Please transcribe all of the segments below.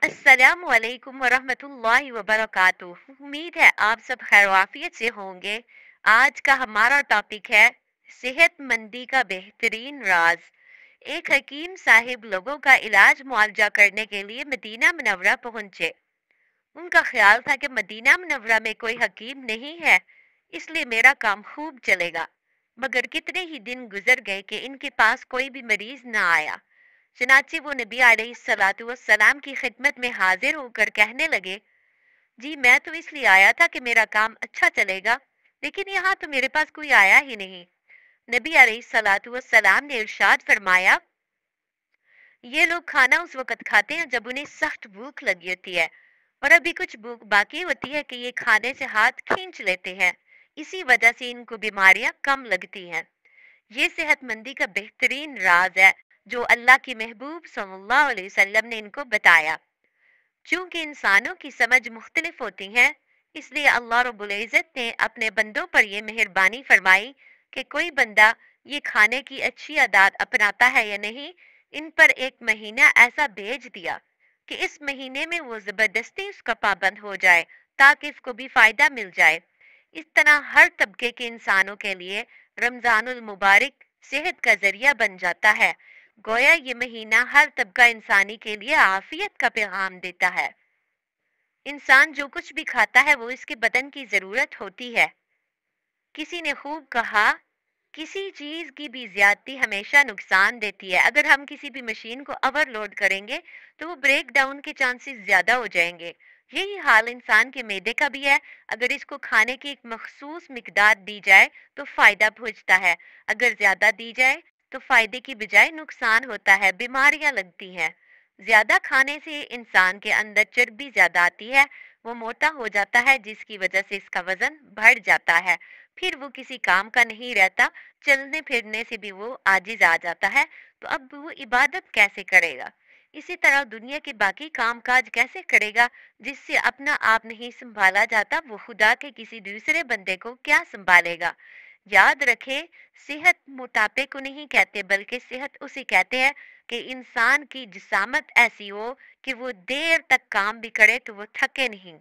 अस्सलामु अलैकुम वरहमतुल्लाहि वबरकातुहू। उम्मीद है आप सब खैरियत से होंगे। आज का हमारा टॉपिक है सेहतमंदी का बेहतरीन राज। एक हकीम साहिब लोगों का इलाज मुआवजा करने के लिए मदीना मुनव्वरा पहुंचे। उनका ख्याल था कि मदीना मुनव्वरा में कोई हकीम नहीं है, इसलिए मेरा काम खूब चलेगा। मगर कितने ही दिन गुजर गए कि इनके पास कोई भी मरीज न आया। चनाचे वो नबी अलैहिस्सलाम की खिदमत में हाजिर होकर कहने लगे, जी मैं तो इसलिए आया था कि मेरा काम अच्छा चलेगा, लेकिन यहाँ तो मेरे पास कोई आया ही नहीं। नबी अलैहिस्सलाम ने इरशाद फरमाया, ये लोग खाना उस वक्त खाते हैं जब उन्हें सख्त भूख लगी होती है, और अभी कुछ भूख बाकी होती है कि ये खाने से हाथ खींच लेते हैं। इसी वजह से इनको बीमारियां कम लगती हैं। ये सेहतमंदी का बेहतरीन राज है जो अल्लाह की महबूब सल्लल्लाहु अलैहि वसल्लम ने इनको बताया। चूंकि इंसानों की समझ मुख्तलिफ होती है, इसलिए अल्लाह रब्बुल इज़्ज़त ने अपने बंदों पर यह मेहरबानी फरमाई कि कोई बंदा ये खाने की अच्छी आदत अपनाता है या नहीं। इन पर एक महीना ऐसा भेज दिया कि इस महीने में वो जबरदस्ती उसका पाबंद हो जाए ताकि इसको भी फायदा मिल जाए। इस तरह हर तबके के इंसानों के लिए रमजानुल मुबारक सेहत का जरिया बन जाता है। गोया ये महीना हर तबका इंसानी के लिए आफियत का पैगाम देता है। इंसान जो कुछ भी खाता है वो इसके बदन की जरूरत होती है। किसी ने खूब कहा, किसी चीज की भी ज्यादती हमेशा नुकसान देती है। अगर हम किसी भी मशीन को ओवरलोड करेंगे तो वो ब्रेक डाउन के चांसेस ज्यादा हो जाएंगे। यही हाल इंसान के मैदे का भी है। अगर इसको खाने की एक मखसूस मिकदार दी जाए तो फायदा पहुंचता है, अगर ज्यादा दी जाए तो फायदे की बजाय नुकसान होता है, बीमारियां लगती हैं। ज्यादा खाने से इंसान के अंदर चर्बी ज्यादा आती है, वो मोटा हो जाता है, जिसकी वजह से इसका वजन बढ़ जाता है। फिर वो किसी काम का नहीं रहता, चलने फिरने से भी वो आजिज आ जाता है। तो अब वो इबादत कैसे करेगा? इसी तरह दुनिया के बाकी काम काज कैसे करेगा? जिससे अपना आप नहीं संभाला जाता, वो खुदा के किसी दूसरे बंदे को क्या संभालेगा? याद रखे, सेहत मोटापे को नहीं कहते, बल्कि सेहत उसे कहते हैं कि इंसान की जिसामत ऐसी हो कि वो देर तक काम भी करे तो वो थके नहीं।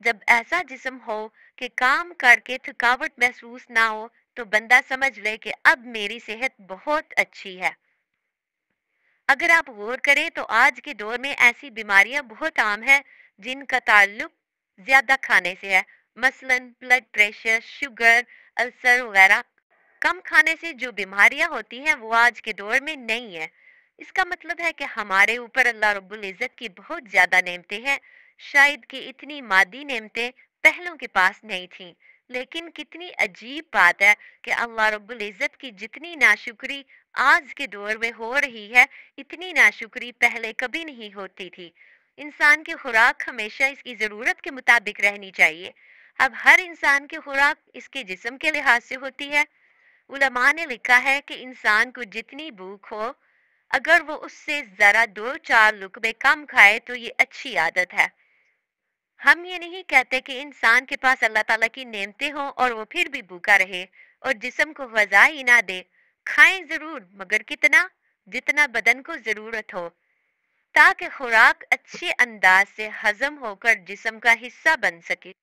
जब ऐसा जिस्म हो कि काम करके थकावट महसूस ना हो, तो बंदा समझ ले कि अब मेरी सेहत बहुत अच्छी है। अगर आप गौर करें तो आज के दौर में ऐसी बीमारियां बहुत आम हैं जिनका ताल्लुक ज्यादा खाने से है। मसलन ब्लड प्रेशर, शुगर, अल्सर वगैरह। कम खाने से जो बीमारियां होती हैं वो आज के दौर में नहीं है। इसका मतलब है कि हमारे ऊपर अल्लाह रब्बुल इज़्ज़त की बहुत ज्यादा नेमतें हैं। शायद कि इतनी मादी नेमतें पहलों के पास नहीं थीं। लेकिन कितनी अजीब बात है कि अल्लाह रब्बुल इज़्ज़त की जितनी नाशुक्री आज के दौर में हो रही है, इतनी नाशुक्री पहले कभी नहीं होती थी। इंसान की खुराक हमेशा इसकी जरूरत के मुताबिक रहनी चाहिए। अब हर इंसान की खुराक इसके जिस्म के लिहाज से होती है। उलमा ने लिखा है कि इंसान को जितनी भूख हो, अगर वो उससे जरा दो चार लुकमे कम खाए तो ये अच्छी आदत है। हम ये नहीं कहते कि इंसान के पास अल्लाह ताला की नेमतें हों और वो फिर भी भूखा रहे और जिस्म को ग़िज़ा ही ना दे। खाएं जरूर, मगर कितना? जितना बदन को जरूरत हो, ताकि खुराक अच्छे अंदाज से हजम होकर जिस्म का हिस्सा बन सके।